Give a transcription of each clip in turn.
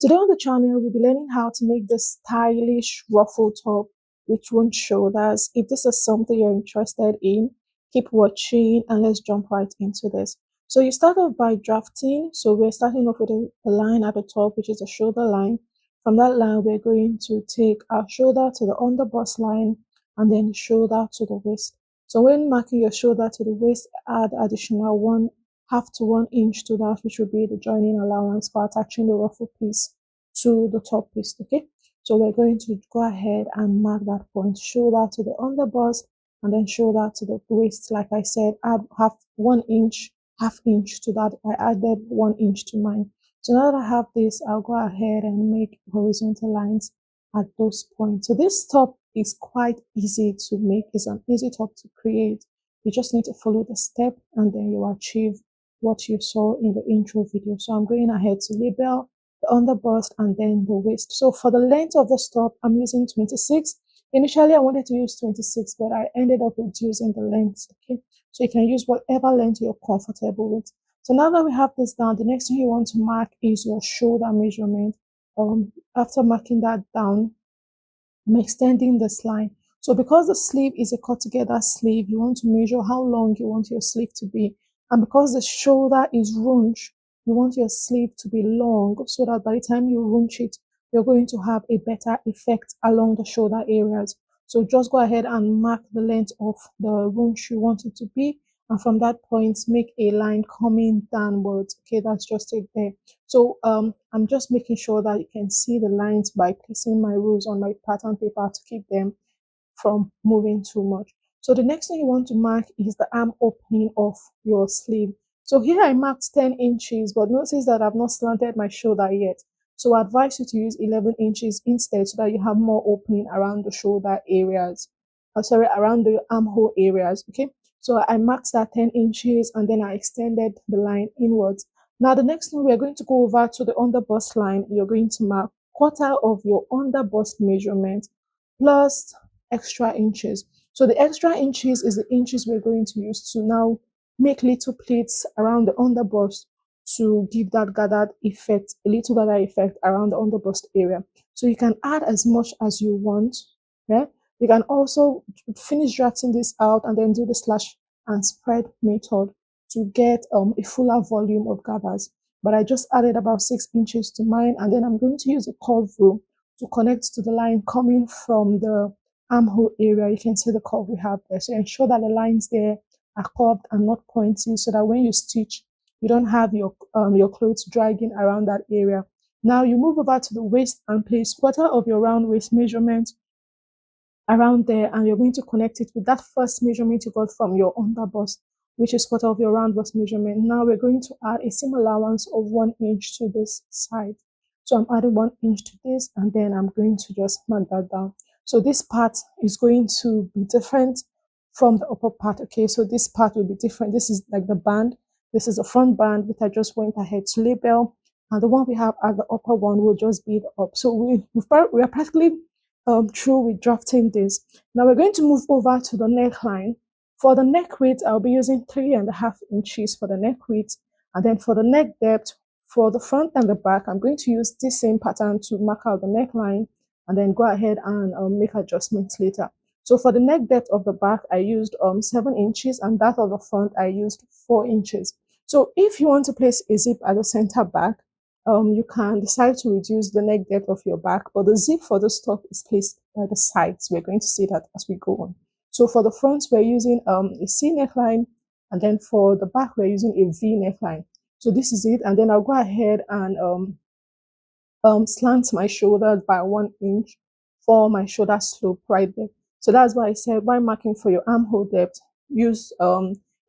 Today on the channel, we'll be learning how to make this stylish ruffle top with run shoulders. If this is something you're interested in, keep watching and let's jump right into this. So you start off by drafting. So we're starting off with a line at the top, which is a shoulder line. From that line, we're going to take our shoulder to the under bust line and then shoulder to the waist. So when marking your shoulder to the waist, add additional 1/2 to 1 inch to that, which will be the joining allowance for attaching the ruffle piece to the top piece. Okay, so we're going to go ahead and mark that point, shoulder to the under bust and then shoulder to the waist. Like I said, add 1/2 inch to that. I added 1 inch to mine. So now that I have this, I'll go ahead and make horizontal lines at those points. So this top is quite easy to make. It's an easy top to create. You just need to follow the step and then you achieve what you saw in the intro video. So I'm going ahead to label the under bust and then the waist. So for the length of the top, I'm using 26. Initially, I wanted to use 26, but I ended up reducing the length. Okay, so you can use whatever length you're comfortable with. So now that we have this down, the next thing you want to mark is your shoulder measurement. After marking that down, I'm extending this line. So because the sleeve is a cut together sleeve, you want to measure how long you want your sleeve to be. And because the shoulder is runched, you want your sleeve to be long so that by the time you runch it, you're going to have a better effect along the shoulder areas. So just go ahead and mark the length of the runch you want it to be. And from that point, make a line coming downwards. Okay, that's just it there. So I'm just making sure that you can see the lines by placing my rules on my pattern paper to keep them from moving too much. So the next thing you want to mark is the arm opening of your sleeve. So here I marked 10 inches, but notice that I've not slanted my shoulder yet. So I advise you to use 11 inches instead so that you have more opening around the shoulder areas. Sorry, around the armhole areas. Okay. So I marked that 10 inches and then I extended the line inwards. Now the next thing we're going to go over to the under bust line. You're going to mark quarter of your under bust measurement plus extra inches. So the extra inches is the inches we're going to use to now make little pleats around the under bust to give that gathered effect, a little gathered effect around the under bust area. So you can add as much as you want. Yeah? You can also finish drafting this out and then do the slash and spread method to get a fuller volume of gathers. But I just added about 6 inches to mine and then I'm going to use a curve rule to connect to the line coming from the armhole area. You can see the curve we have there. So ensure that the lines there are curved and not pointy so that when you stitch, you don't have your clothes dragging around that area. Now you move over to the waist and place quarter of your round waist measurement around there and you're going to connect it with that first measurement you got from your under bust, which is quarter of your round bust measurement. Now we're going to add a seam allowance of 1 inch to this side. So I'm adding 1 inch to this and then I'm going to just mark that down. So this part is going to be different from the upper part. Okay, so this part will be different. This is like the band. This is the front band, which I just went ahead to label. And the one we have at the upper one will just be the up. So we are practically through with drafting this. Now we're going to move over to the neckline. For the neck width, I'll be using 3.5 inches for the neck width. And then for the neck depth, for the front and the back, I'm going to use this same pattern to mark out the neckline and then go ahead and make adjustments later. So for the neck depth of the back, I used 7 inches and that of the front, I used 4 inches. So if you want to place a zip at the center back, you can decide to reduce the neck depth of your back, but the zip for the top is placed by the sides. We're going to see that as we go on. So for the front, we're using a C neckline, and then for the back, we're using a V neckline. So this is it, and then I'll go ahead and slant my shoulders by 1 inch for my shoulder slope right there. So that's why I said while marking for your armhole depth, use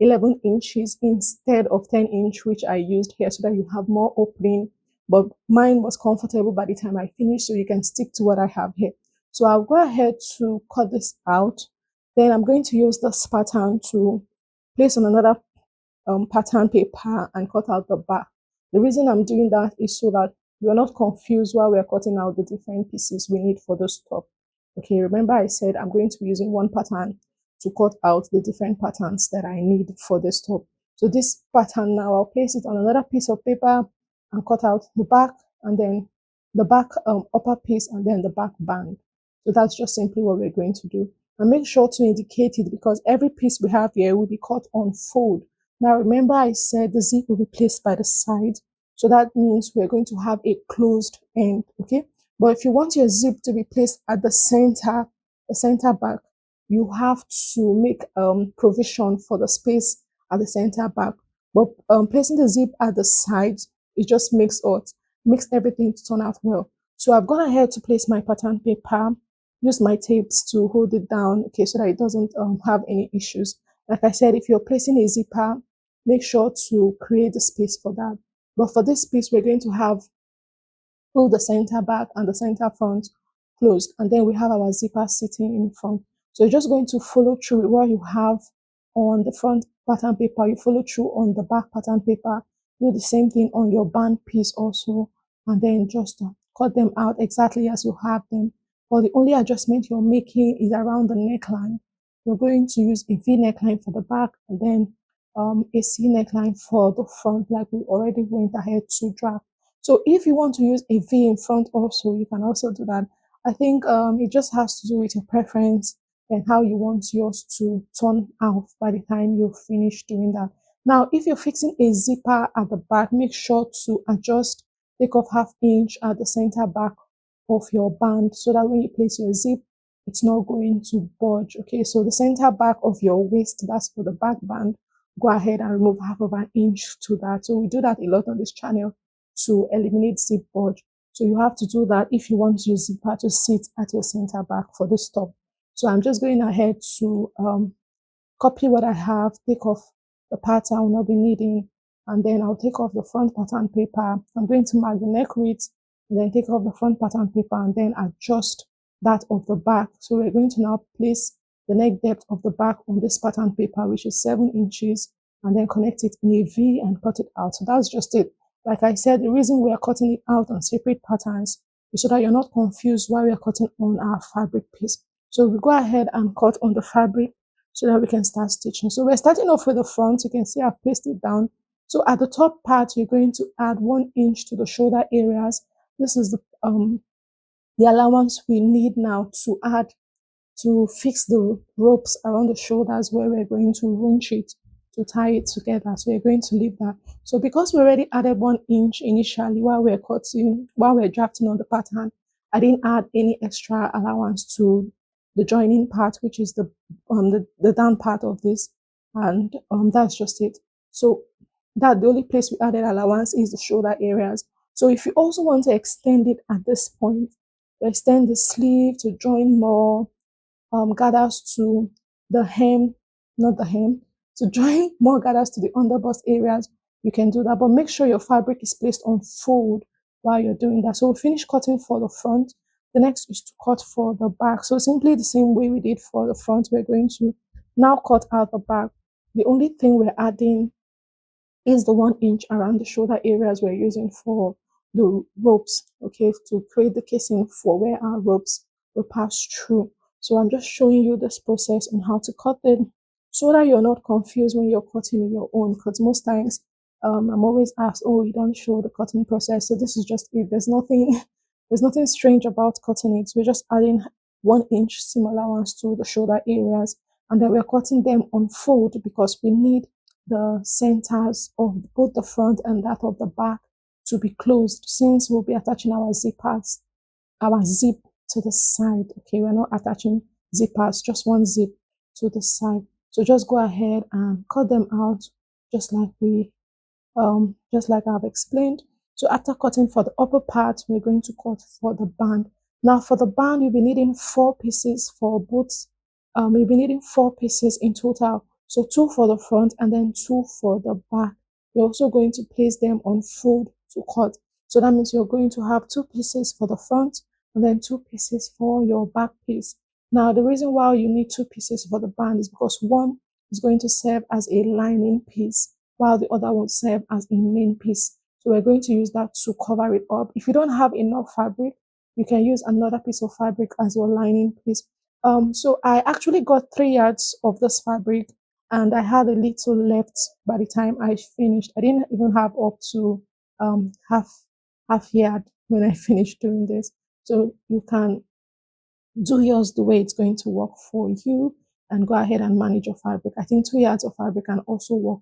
11 inches instead of 10 inch, which I used here so that you have more opening. But mine was comfortable by the time I finished, so you can stick to what I have here. So I'll go ahead to cut this out. Then I'm going to use this pattern to place on another pattern paper and cut out the back. The reason I'm doing that is so that you're not confused while we're cutting out the different pieces we need for this top. Okay, remember I said I'm going to be using one pattern to cut out the different patterns that I need for this top. So this pattern now, I'll place it on another piece of paper and cut out the back and then the back upper piece and then the back band. So that's just simply what we're going to do. And make sure to indicate it because every piece we have here will be cut on fold. Now remember I said the zip will be placed by the side. So that means we're going to have a closed end, okay? But if you want your zip to be placed at the center back, you have to make provision for the space at the center back. But placing the zip at the sides, it just makes everything to turn out well. So I've gone ahead to place my pattern paper, use my tapes to hold it down, okay, so that it doesn't have any issues. Like I said, if you're placing a zipper, make sure to create the space for that. But for this piece, we're going to have pull the center back and the center front closed, and then we have our zipper sitting in front. So you're just going to follow through what you have on the front pattern paper, you follow through on the back pattern paper, do the same thing on your band piece also, and then just cut them out exactly as you have them. But the only adjustment you're making is around the neckline. You're going to use a V neckline for the back and then a C neckline for the front, like we already went ahead to draft. So if you want to use a V in front also, you can also do that. I think it just has to do with your preference and how you want yours to turn out by the time you finish doing that. Now, if you're fixing a zipper at the back, make sure to adjust, take off half inch at the center back of your band so that when you place your zip, it's not going to budge. Okay, so the center back of your waist, that's for the back band, go ahead and remove half of an inch to that. So we do that a lot on this channel to eliminate zip bulge. So you have to do that if you want your zipper to sit at your center back for this top. So I'm just going ahead to copy what I have, take off the parts I will not be needing, and then I'll take off the front pattern paper. I'm going to mark the neck width, and then take off the front pattern paper and then adjust that of the back. So we're going to now place the neck depth of the back on this pattern paper, which is 7 inches, and then connect it in a V and cut it out. So that's just it. Like I said, the reason we are cutting it out on separate patterns is so that you're not confused while we are cutting on our fabric piece. So we go ahead and cut on the fabric so that we can start stitching. So we're starting off with the front. You can see I've placed it down. So at the top part, you're going to add 1 inch to the shoulder areas. This is the allowance we need now to add to fix the ropes around the shoulders where we're going to ruch it to tie it together. So we're going to leave that. So because we already added 1 inch initially while we're drafting on the pattern, I didn't add any extra allowance to the joining part, which is the down part of this, and that's just it. So that the only place we added allowance is the shoulder areas. So if you also want to extend it at this point, extend the sleeve to join more gathers to the hem, not the hem, to join more gathers to the underbust areas, you can do that. But make sure your fabric is placed on fold while you're doing that. So we'll finish cutting for the front. The next is to cut for the back. So simply the same way we did for the front, we're going to now cut out the back. The only thing we're adding is the 1 inch around the shoulder areas we're using for the ropes, okay, to create the casing for where our ropes will pass through. So I'm just showing you this process on how to cut it so that you're not confused when you're cutting your own, because most times I'm always asked, oh, you don't show the cutting process. So this is just it. There's nothing strange about cutting it. We're just adding 1 inch seam allowance to the shoulder areas, and then we're cutting them on fold because we need the centers of both the front and that of the back to be closed, since we'll be attaching our zip to the side. Okay, we're not attaching zippers, just one zip to the side. So just go ahead and cut them out just like I've explained. So after cutting for the upper part, we're going to cut for the band. Now for the band, you'll be needing 4 pieces for both. You'll be needing 4 pieces in total. So 2 for the front and then 2 for the back. You're also going to place them on fold to cut. So that means you're going to have 2 pieces for the front and then 2 pieces for your back piece. Now, the reason why you need 2 pieces for the band is because one is going to serve as a lining piece, while the other will serve as a main piece. So we're going to use that to cover it up. If you don't have enough fabric, you can use another piece of fabric as your lining piece. So I actually got 3 yards of this fabric and I had a little left by the time I finished. I didn't even have up to half yard when I finish doing this. So you can do yours the way it's going to work for you and go ahead and manage your fabric. I think 2 yards of fabric can also work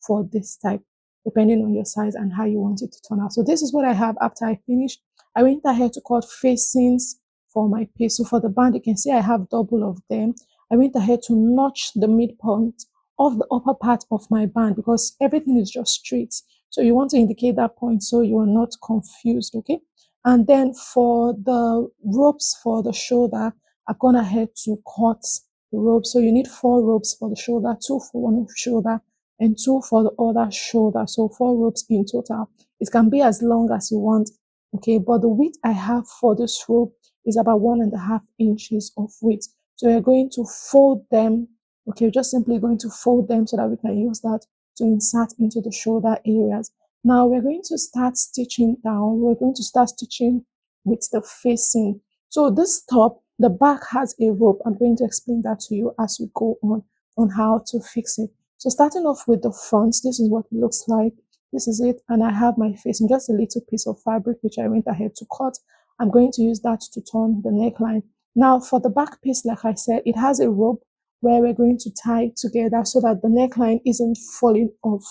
for this type, depending on your size and how you want it to turn out. So this is what I have after I finished. I went ahead to cut facings for my piece. So for the band, you can see I have double of them. I went ahead to notch the midpoint of the upper part of my band because everything is just straight. So you want to indicate that point so you are not confused, okay? And then for the ropes for the shoulder, I've gone ahead to cut the rope. So you need 4 ropes for the shoulder, 2 for one shoulder, and 2 for the other shoulder. So 4 ropes in total. It can be as long as you want, okay? But the width I have for this rope is about 1.5 inches of width. So you're going to fold them, okay? Just simply going to fold them so that we can use that to insert into the shoulder areas. Now we're going to start stitching down. We're going to start stitching with the facing. So this top, the back has a rope. I'm going to explain that to you as we go on how to fix it. So starting off with the front, this is what it looks like. This is it. And I have my facing, just a little piece of fabric, which I went ahead to cut. I'm going to use that to turn the neckline. Now for the back piece, like I said, it has a rope where we're going to tie together so that the neckline isn't falling off,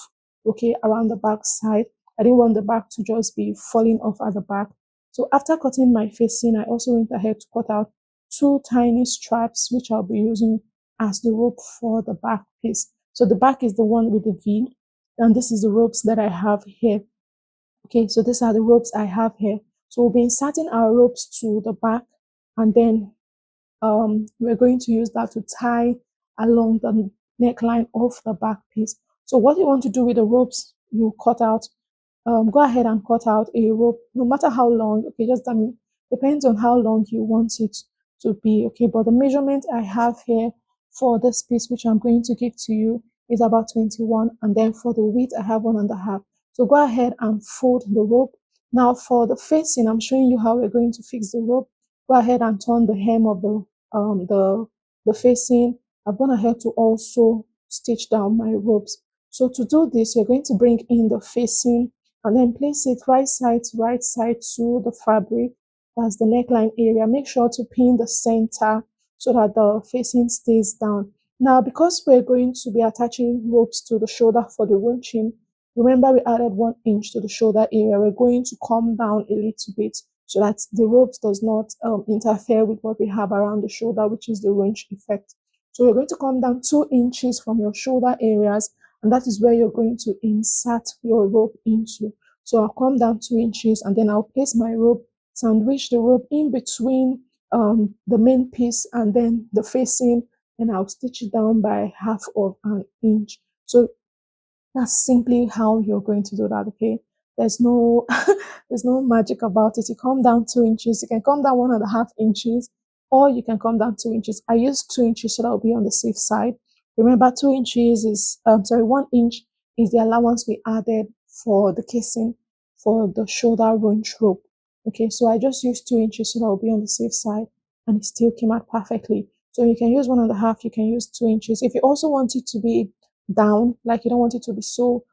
okay, around the back side. I didn't want the back to just be falling off at the back. So after cutting my facing, I also went ahead to cut out 2 tiny straps, which I'll be using as the rope for the back piece. So the back is the one with the V, and this is the ropes that I have here. Okay, so these are the ropes I have here. So we'll be inserting our ropes to the back, and then we're going to use that to tie along the neckline of the back piece. So what you want to do with the ropes you cut out, go ahead and cut out a rope, no matter how long. Okay, just depends on how long you want it to be. Okay, but the measurement I have here for this piece, which I'm going to give to you, is about 21, and then for the width, I have 1.5. So go ahead and fold the rope. Now for the facing, I'm showing you how we're going to fix the rope. Go ahead and turn the hem of um the the facing. I've gone ahead to also stitch down my ropes. So to do this, you're going to bring in the facing and then place it right side to the fabric. That's the neckline area. Make sure to pin the center so that the facing stays down. Now, because we're going to be attaching ropes to the shoulder for the ruching, remember we added 1 inch to the shoulder area. We're going to come down a little bit so that the ropes does not interfere with what we have around the shoulder, which is the ruch effect. So you're going to come down 2 inches from your shoulder areas, and that is where you're going to insert your rope into. So I'll come down 2 inches, and then I'll place my rope, sandwich the rope in between the main piece and then the facing, and I'll stitch it down by 1/2 inch. So that's simply how you're going to do that, okay? There's no there's no magic about it. You come down 2 inches, you can come down 1.5 inches, or you can come down 2 inches. I use 2 inches so that will be on the safe side. Remember, 2 inches is 1 inch is the allowance we added for the casing for the shoulder runch rope. Okay, so I just used 2 inches so that will be on the safe side, and it still came out perfectly. So you can use 1.5, you can use 2 inches. If you also want it to be down, like you don't want it to be so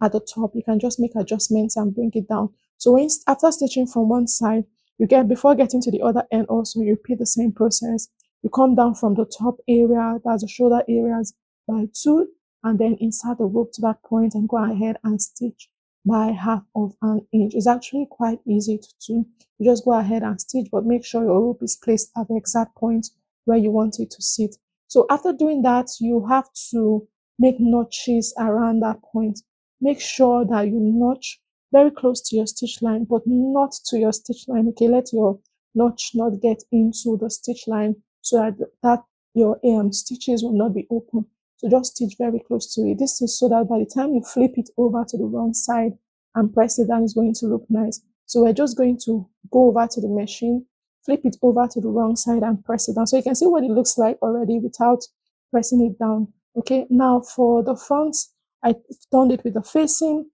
at the top, you can just make adjustments and bring it down. So when after stitching from one side, you get before getting to the other end also, you repeat the same process. You come down from the top area, that's the shoulder areas, by 2, and then insert the rope to that point and go ahead and stitch by 1/2 inch. It's actually quite easy to do. You just go ahead and stitch, but make sure your rope is placed at the exact point where you want it to sit. So after doing that, you have to make notches around that point. Make sure that you notch very close to your stitch line, but not to your stitch line. Okay, let your notch not get into the stitch line so that your stitches will not be open. So just stitch very close to it. This is so that by the time you flip it over to the wrong side and press it down, it's going to look nice. So we're just going to go over to the machine, flip it over to the wrong side and press it down. So you can see what it looks like already without pressing it down. Okay, now for the front, I turned it with the facing,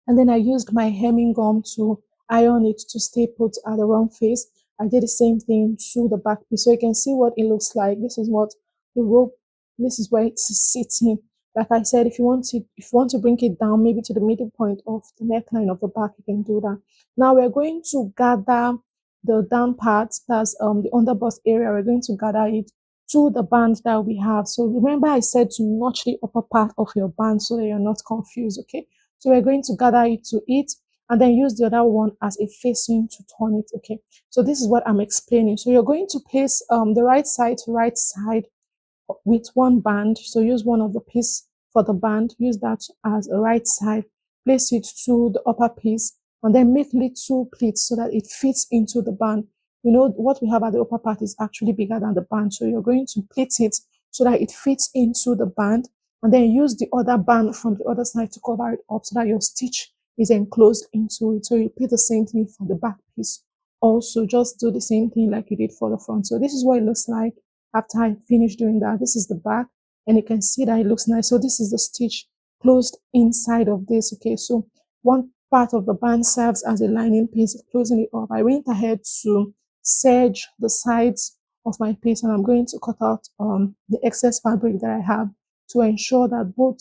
and then I used my hemming gum to iron it to stay put at the wrong face. I did the same thing to the back piece. So you can see what it looks like. This is what the rope, this is where it's sitting. Like I said, if you want to bring it down, maybe to the middle point of the neckline of the back, you can do that. Now we're going to gather the down part, that's the underbust area. We're going to gather it to the band that we have. So remember, I said to notch the upper part of your band so that you're not confused. Okay, so we're going to gather it to it, and then use the other one as a facing to turn it. Okay, so this is what I'm explaining. So you're going to place the right side to right side with one band. So use one of the piece for the band, use that as a right side, place it to the upper piece, and then make little pleats so that it fits into the band. You know, what we have at the upper part is actually bigger than the band. So you're going to pleat it so that it fits into the band, and then use the other band from the other side to cover it up so that your stitch is enclosed into it. So you repeat the same thing for the back piece. Also, just do the same thing like you did for the front. So this is what it looks like after I finish doing that. This is the back, and you can see that it looks nice. So this is the stitch closed inside of this. Okay, so one part of the band serves as a lining piece, closing it up. I went ahead to serge the sides of my piece, and I'm going to cut out the excess fabric that I have to ensure that both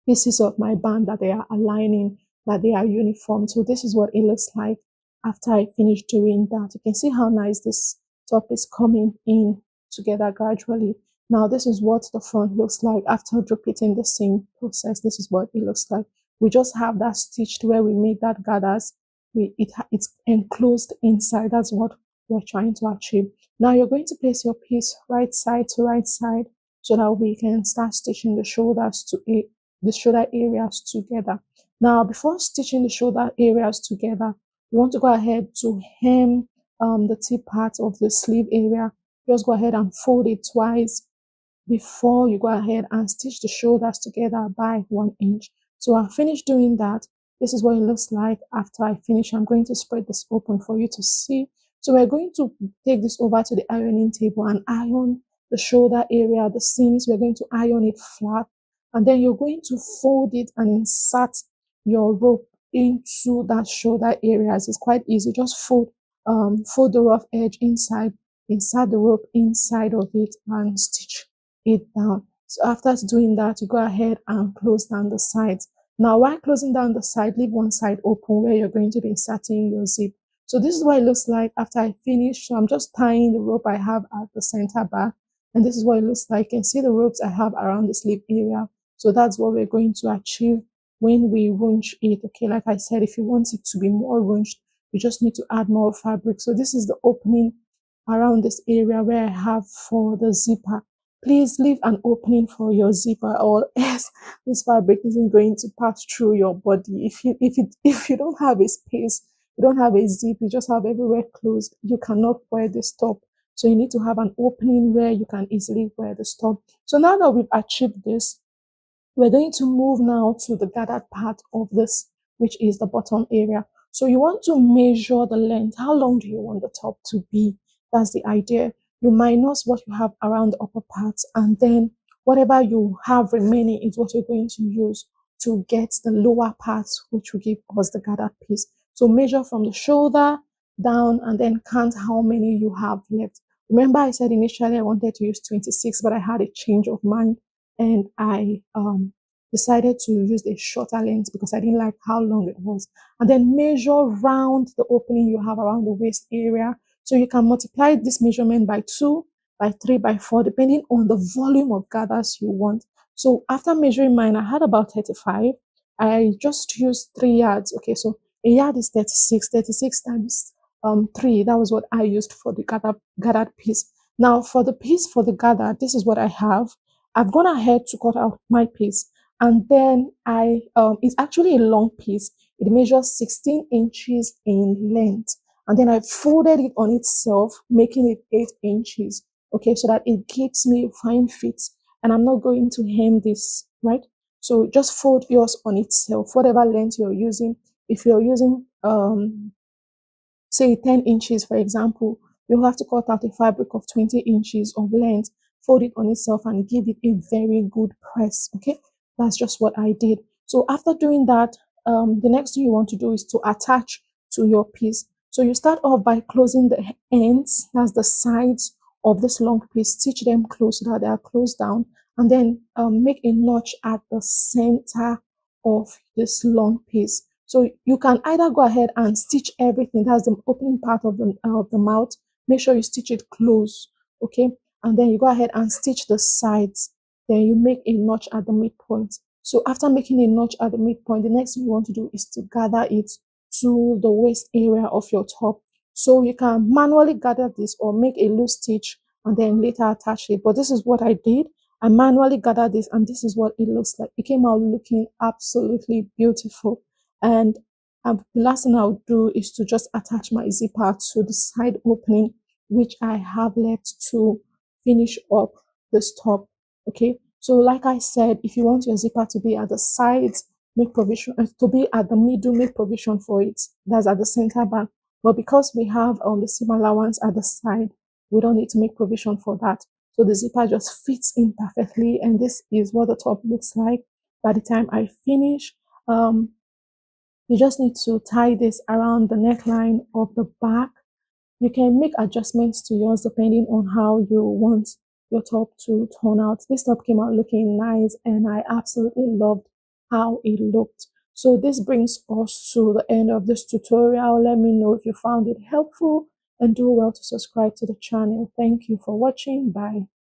pieces of my band, that they are aligning, that they are uniform. So this is what it looks like after I finish doing that. You can see how nice this top is coming in together gradually. Now this is what the front looks like after repeating the same process. This is what it looks like. We just have that stitched where we made that gathers. It's enclosed inside. That's what we're trying to achieve. Now you're going to place your piece right side to right side so that we can start stitching the shoulders to it, the shoulder areas together. Now, before stitching the shoulder areas together, you want to go ahead to hem the tip part of the sleeve area. Just go ahead and fold it twice before you go ahead and stitch the shoulders together by 1 inch. So I finished doing that. This is what it looks like after I finish. I'm going to spread this open for you to see. So we're going to take this over to the ironing table and iron the shoulder area, the seams. We're going to iron it flat, and then you're going to fold it and insert your rope into that shoulder areas. It's quite easy. Just fold the rough edge inside, insert the rope inside of it, and stitch it down. So after doing that, you go ahead and close down the sides. Now, while closing down the side, leave one side open where you're going to be inserting your zip. So this is what it looks like after I finish. So I'm just tying the rope I have at the center back, and this is what it looks like. You can see the ropes I have around the sleeve area. So that's what we're going to achieve when we runch it. Okay, like I said, if you want it to be more runched, you just need to add more fabric. So this is the opening around this area where I have for the zipper. Please leave an opening for your zipper, or else this fabric isn't going to pass through your body. If you don't have a space, you don't have a zip, you just have everywhere closed, you cannot wear this top. So you need to have an opening where you can easily wear the top. So now that we've achieved this, we're going to move now to the gathered part of this, which is the bottom area. So you want to measure the length. How long do you want the top to be? That's the idea. You minus what you have around the upper part, and then whatever you have remaining is what you're going to use to get the lower part, which will give us the gathered piece. So measure from the shoulder down and then count how many you have left. Remember, I said initially I wanted to use 26, but I had a change of mind, and I decided to use a shorter length because I didn't like how long it was. And then measure round the opening you have around the waist area. So you can multiply this measurement by 2, by 3, by 4, depending on the volume of gathers you want. So after measuring mine, I had about 35. I just used 3 yards. Okay, so a yard is 36. 36 times 3. That was what I used for the gathered piece. Now for the piece for the gather, this is what I have. I've gone ahead to cut out my piece, and then it's actually a long piece. It measures 16 inches in length, and then I folded it on itself, making it 8 inches. Okay, so that it gives me a fine fit, and I'm not going to hem this, right? So just fold yours on itself, whatever length you're using. If you're using say 10 inches, for example, you'll have to cut out a fabric of 20 inches of length, fold it on itself, and give it a very good press. Okay, that's just what I did. So after doing that, the next thing you want to do is to attach to your piece. So you start off by closing the ends, that's the sides of this long piece, stitch them close so that they are closed down, and then make a notch at the center of this long piece. So you can either go ahead and stitch everything, that's the opening part of the mouth. Make sure you stitch it close, okay? And then you go ahead and stitch the sides. Then you make a notch at the midpoint. So after making a notch at the midpoint, the next thing you want to do is to gather it to the waist area of your top. So you can manually gather this or make a loose stitch and then later attach it. But this is what I did. I manually gathered this and this is what it looks like. It came out looking absolutely beautiful. And the last thing I'll do is to just attach my zipper to the side opening, which I have left to finish up this top. Okay. So like I said, if you want your zipper to be at the sides, make provision to be at the middle, make provision for it. That's at the center back. But because we have the seam allowance at the side, we don't need to make provision for that. So the zipper just fits in perfectly. And this is what the top looks like by the time I finish. You just need to tie this around the neckline of the back. You can make adjustments to yours depending on how you want your top to turn out. This top came out looking nice and I absolutely loved how it looked. So this brings us to the end of this tutorial. Let me know if you found it helpful and do well to subscribe to the channel. Thank you for watching. Bye.